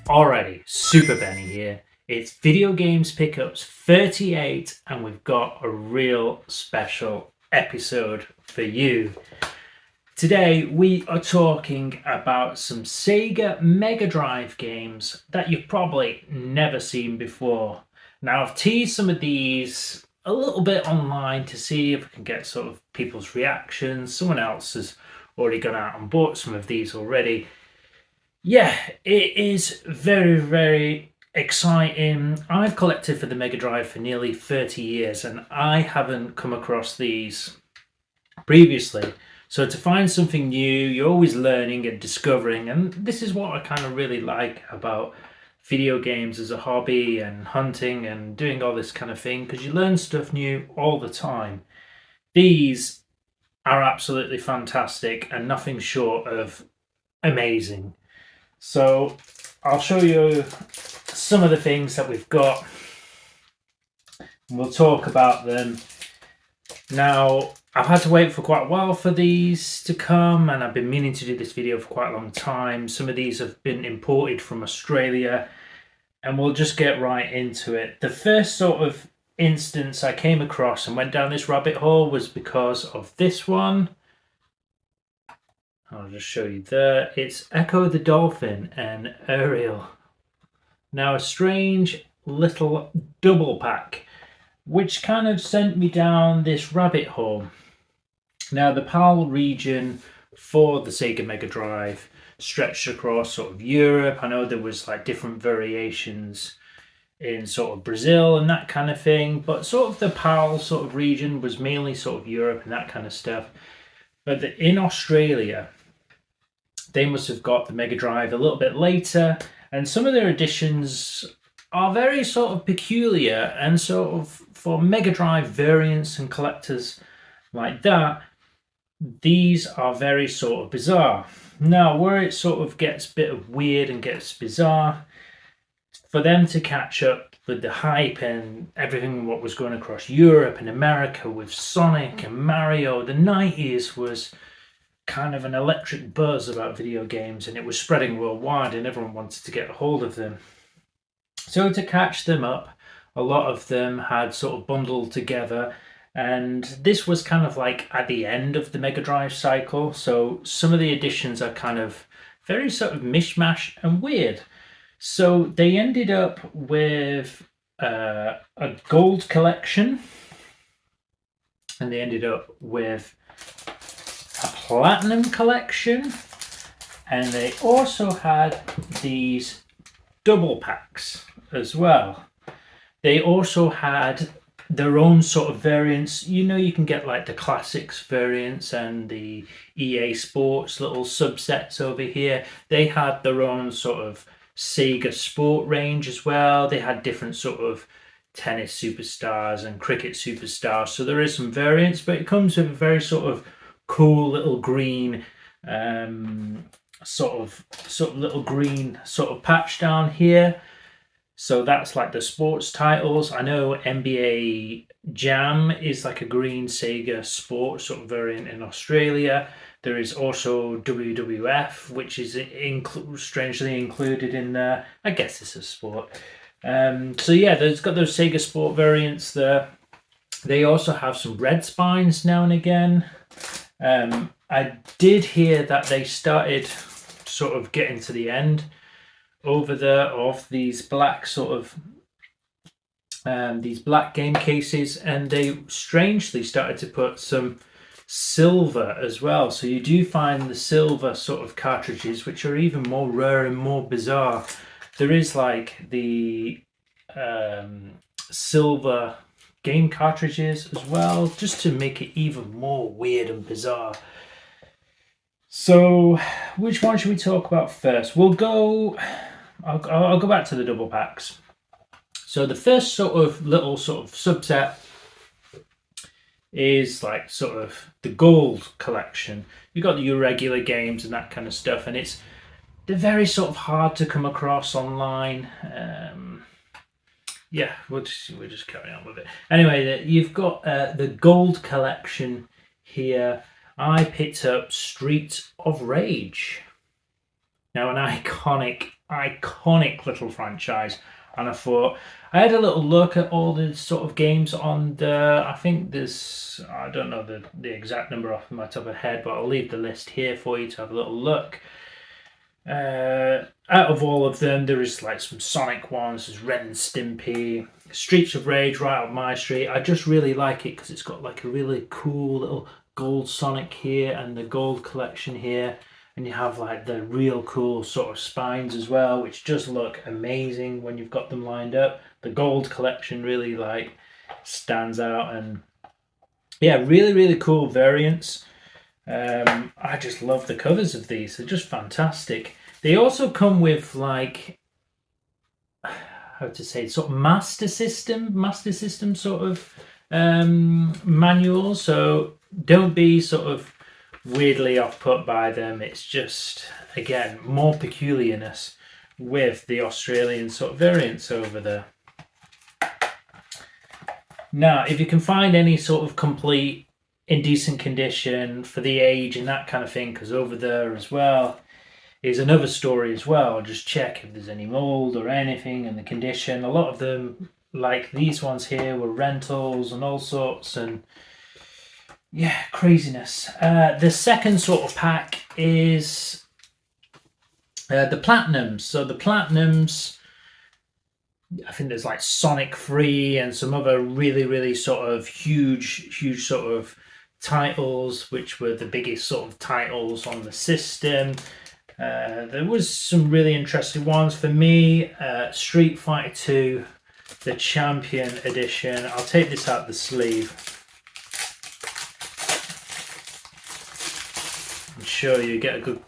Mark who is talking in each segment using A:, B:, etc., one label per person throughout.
A: Alrighty, Superbenny here. It's Video Games Pickups 38, and we've got a real special episode for you. Today, we are talking about some Sega Megadrive games that you've probably never seen before. Now, I've teased some of these a little bit online to see if we can get sort of people's reactions. Someone else has already gone out and bought some of these already. Yeah, it is very, very exciting. I've collected for the Mega Drive for nearly 30 years and I haven't come across these previously. So to find something new, you're always learning and discovering, and this is what I kind of really like about video games as a hobby and hunting and doing all this kind of thing, because you learn stuff new all the time. These are absolutely fantastic and nothing short of amazing. So I'll show you some of the things that we've got. We'll talk about them. Now, I've had to wait for quite a while for these to come, and I've been meaning to do this video for quite a long time. Some of these have been imported from Australia, and we'll just get right into it. The first sort of instance I came across and went down this rabbit hole was because of this one. I'll just show you there. It's Echo the Dolphin and Ariel. Now, a strange little double pack, which kind of sent me down this rabbit hole. Now, the PAL region for the Sega Mega Drive stretched across sort of Europe. I know there was like different variations in sort of Brazil and that kind of thing, but sort of the PAL sort of region was mainly sort of Europe and that kind of stuff. But in Australia, they must have got the Mega Drive a little bit later, and some of their editions are very sort of peculiar, and sort of for Mega Drive variants and collectors like that, these are very sort of bizarre. Now, where it sort of gets a bit of weird and gets bizarre, for them to catch up with the hype and everything what was going across Europe and America with Sonic and Mario, the 90s was kind of an electric buzz about video games, and it was spreading worldwide and everyone wanted to get a hold of them. So to catch them up, a lot of them had sort of bundled together, and this was kind of like at the end of the Mega Drive cycle, so some of the editions are kind of very sort of mishmash and weird. So they ended up with a gold collection, and they ended up with a platinum collection, and they also had these double packs as well. They also had their own sort of variants. You know, you can get like the classics variants and the EA Sports little subsets over here. They had their own sort of Sega Sport range as well. They had different sort of tennis superstars and cricket superstars. So there is some variants, but it comes with a very sort of cool little green sort of little green sort of patch down here. So that's like the sports titles. I know NBA Jam is like a green Sega Sport sort of variant in Australia. There is also WWF, which is strangely included in there. I guess it's a sport. So yeah, there's got those Sega Sport variants there. They also have some red spines now and again. I did hear that they started sort of getting to the end over there of these black sort of these black game cases, and they strangely started to put some silver as well. So you do find the silver sort of cartridges, which are even more rare and more bizarre. There is like the silver game cartridges as well, just to make it even more weird and bizarre. So which one should we talk about first? I'll go back to the double packs. So the first sort of little sort of subset is like sort of the gold collection. You've got your regular games and that kind of stuff, and they're very sort of hard to come across online. Yeah, we'll just carry on with it. Anyway, you've got the gold collection here. I picked up Street of Rage. Now, an iconic little franchise. And I thought, I had a little look at all the sort of games on the, I think there's, I don't know the exact number off my top of my head, but I'll leave the list here for you to have a little look. Out of all of them, there is like some Sonic ones, there's Ren and Stimpy, Streets of Rage right up my street. I just really like it because it's got like a really cool little gold Sonic here and the gold collection here. And you have like the real cool sort of spines as well, which just look amazing when you've got them lined up. The gold collection really like stands out, and yeah, really cool variants. I just love the covers of these. They're just fantastic. They also come with like, how to say, sort of master system sort of manuals. So don't be sort of weirdly off-put by them. It's just, again, more peculiarness with the Australian sort of variants over there. Now, if you can find any sort of complete in decent condition for the age and that kind of thing, because over there as well is another story as well. Just check if there's any mold or anything in the condition. A lot of them, like these ones here, were rentals and all sorts, and yeah, craziness. The second sort of pack is the Platinums. So the Platinums, I think there's like Sonic 3 and some other really sort of huge sort of titles, which were the biggest sort of titles on the system. There was some really interesting ones for me. Street Fighter 2, the Champion Edition. I'll take this out the sleeve. Show you, get a good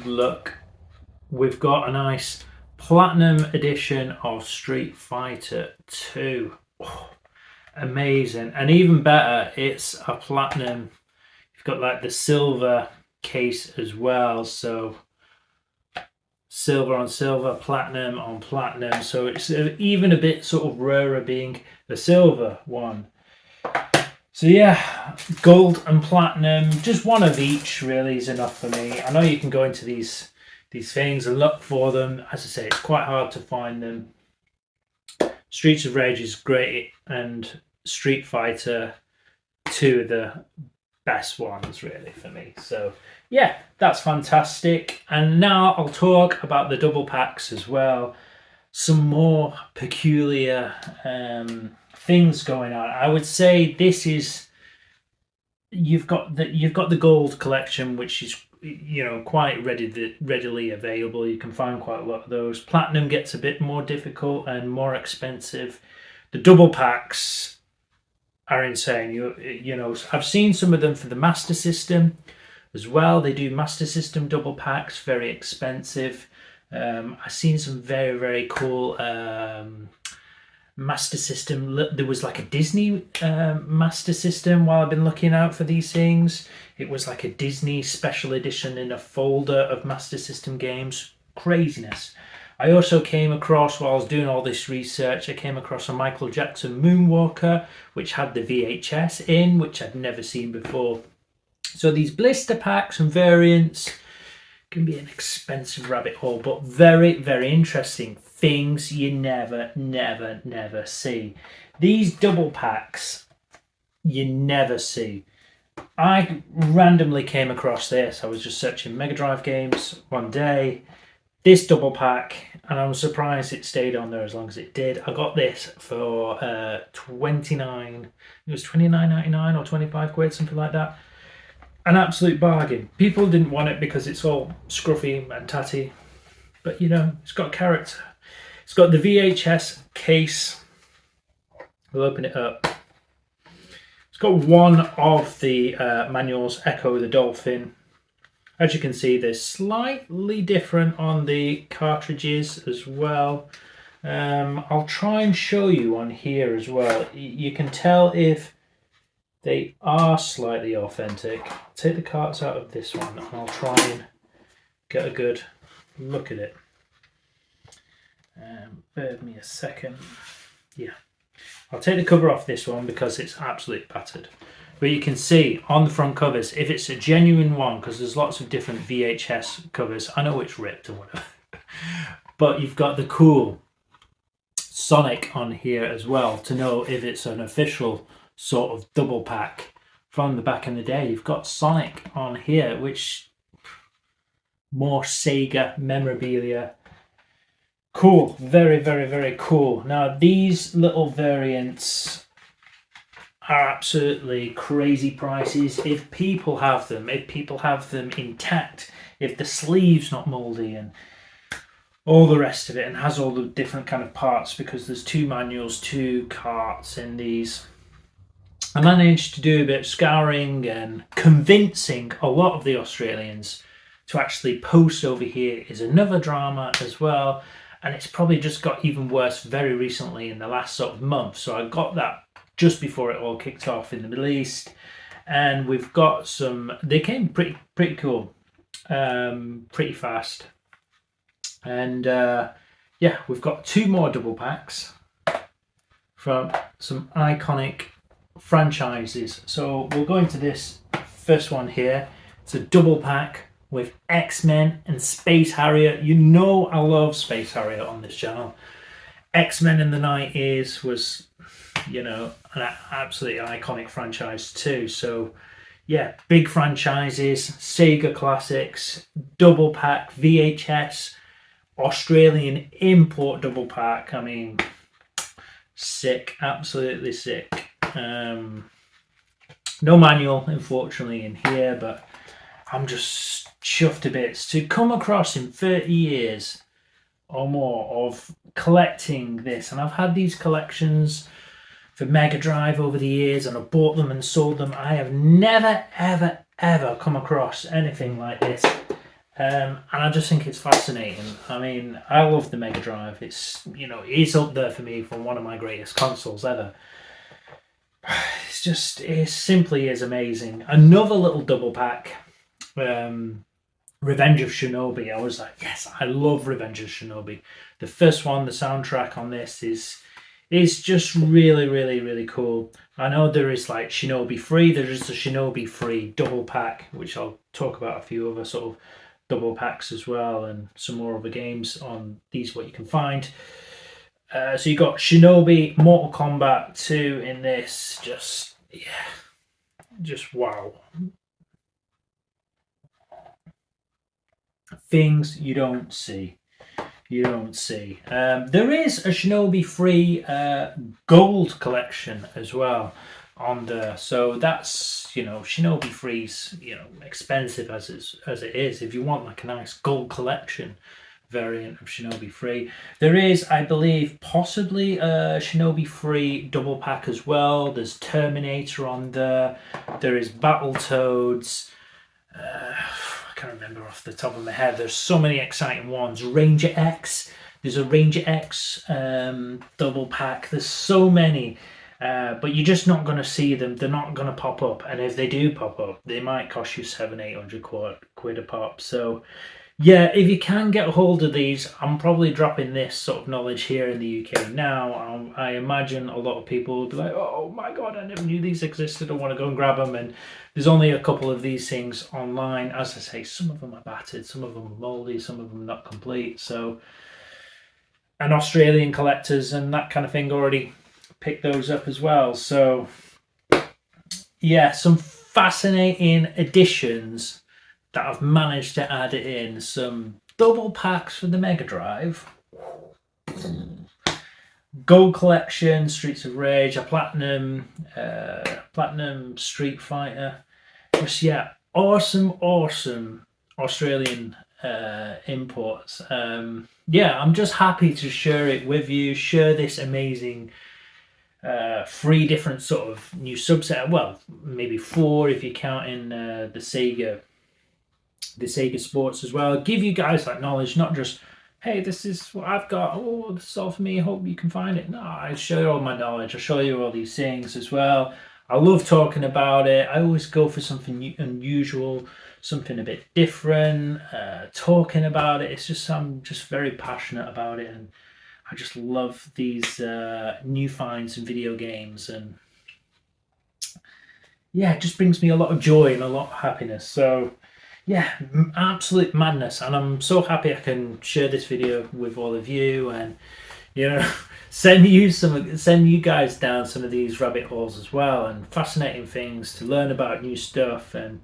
A: look. We've got a nice platinum edition of Street Fighter 2. Oh, amazing. And even better, it's a platinum. You've got like the silver case as well, so silver on silver, platinum on platinum, so it's even a bit sort of rarer being the silver one. So yeah, gold and platinum, just one of each really is enough for me. I know you can go into these things and look for them. As I say, it's quite hard to find them. Streets of Rage is great, and Street Fighter 2 are the best ones really for me. So yeah, that's fantastic. And now I'll talk about the double packs as well. Some more peculiar things going on. I would say this is, you've got the gold collection, which is, you know, quite readily available. You can find quite a lot of those. Platinum gets a bit more difficult and more expensive. The double packs are insane. You know, I've seen some of them for the Master System as well. They do Master System double packs, very expensive. I've seen some very cool Master System. There was like a Disney Master System while I've been looking out for these things. It was like a Disney special edition in a folder of Master System games. Craziness. I also came across, while I was doing all this research, I came across a Michael Jackson Moonwalker, which had the VHS in, which I'd never seen before. So these blister packs and variants can be an expensive rabbit hole, but very interesting things you never see. These double packs you never see. I randomly came across this. I was just searching Megadrive games one day, this double pack, and I was surprised it stayed on there as long as it did. I got this for $29.99 or 25 quid, something like that. An absolute bargain. People didn't want it because it's all scruffy and tatty, but you know, it's got character. It's got the VHS case. We'll open it up. It's got one of the manuals, Echo the Dolphin. As you can see, they're slightly different on the cartridges as well. I'll try and show you on here as well. You can tell if they are slightly authentic. I'll take the cards out of this one and I'll try and get a good look at it. Bear with me a second. Yeah. I'll take the cover off this one because it's absolutely battered. But you can see on the front covers if it's a genuine one, because there's lots of different VHS covers. I know it's ripped or whatever, but you've got the cool Sonic on here as well to know if it's an official sort of double pack from the back in the day. You've got Sonic on here, which more Sega memorabilia. Cool, very, very, very cool. Now these little variants are absolutely crazy prices if people have them intact, if the sleeve's not moldy and all the rest of it, and has all the different kind of parts, because there's 2 manuals, 2 carts in these. I managed to do a bit of scouring and convincing a lot of the Australians to actually post over here is another drama as well, and it's probably just got even worse very recently in the last sort of month. So I got that just before it all kicked off in the Middle East, and we've got some. They came pretty cool, pretty fast, and yeah, we've got 2 more double packs from some iconic franchises. So we'll go into this first one here. It's a double pack with X-Men and Space Harrier. You know I love Space Harrier on this channel. X-Men in the 90s was, you know, an absolutely iconic franchise too. So yeah, big franchises, Sega classics, double pack, VHS, Australian import double pack. I mean, sick, absolutely sick. No manual unfortunately in here, but I'm just chuffed to bits to come across in 30 years or more of collecting this. And I've had these collections for Megadrive over the years, and I've bought them and sold them. I have never ever ever come across anything like this, and I just think it's fascinating. I mean, I love the Megadrive. It's, you know, it's up there for me for one of my greatest consoles ever. It's just, it simply is amazing. Another little double pack, Revenge of Shinobi. I was like, yes, I love Revenge of Shinobi. The first one, the soundtrack on this is just really, really, really cool. I know there is like Shinobi Free. There is the Shinobi Free double pack, which I'll talk about a few other sort of double packs as well, and some more other games on these, what you can find. So you got Shinobi, Mortal Kombat 2 in this. Just, yeah, just wow. Things you don't see. You don't see. There is a Shinobi Free gold collection as well on there. So that's, you know, Shinobi Free's, you know, expensive as it is. If you want like a nice gold collection variant of Shinobi Free, there is, I believe, possibly a Shinobi Free double pack as well. There's Terminator on there. There is Battletoads. I can't remember off the top of my head. There's so many exciting ones. Ranger X. There's a Ranger X double pack. There's so many, but you're just not going to see them. They're not going to pop up, and if they do pop up, they might cost you 700-800 quid a pop. So yeah, if you can get a hold of these, I'm probably dropping this sort of knowledge here in the UK now. I imagine a lot of people will be like, oh my god, I never knew these existed. I want to go and grab them. And there's only a couple of these things online. As I say, some of them are battered, some of them are mouldy, some of them not complete. So, and Australian collectors and that kind of thing already picked those up as well. So yeah, some fascinating additions that I've managed to add in. Some double packs for the Megadrive, gold collection, Streets of Rage, a platinum Street Fighter. Just, yeah, awesome Australian imports. Yeah, I'm just happy to share it with you, share this amazing 3 different sort of new subset. Well, maybe 4 if you count in the Sega Sports as well. Give you guys that knowledge, not just, hey, this is what I've got, oh, this is all for me, I hope you can find it. No, I show you all my knowledge. I show you all these things as well. I love talking about it. I always go for something unusual, something a bit different, talking about it. It's just, I'm just very passionate about it, and I just love these new finds in video games. And yeah, it just brings me a lot of joy and a lot of happiness. So yeah, absolute madness, and I'm so happy I can share this video with all of you, and you know, send you guys down some of these rabbit holes as well, and fascinating things to learn about, new stuff. And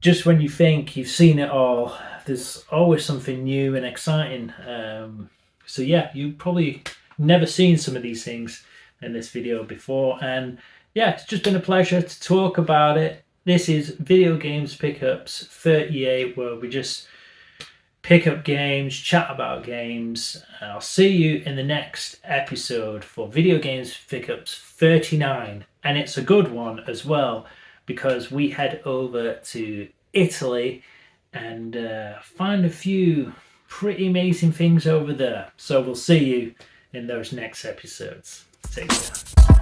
A: just when you think you've seen it all, there's always something new and exciting. So yeah, you've probably never seen some of these things in this video before, and yeah, it's just been a pleasure to talk about it. This is Video Games Pickups 38, where we just pick up games, chat about games. I'll see you in the next episode for Video Games Pickups 39. And it's a good one as well, because we head over to Italy and find a few pretty amazing things over there. So we'll see you in those next episodes. Take care.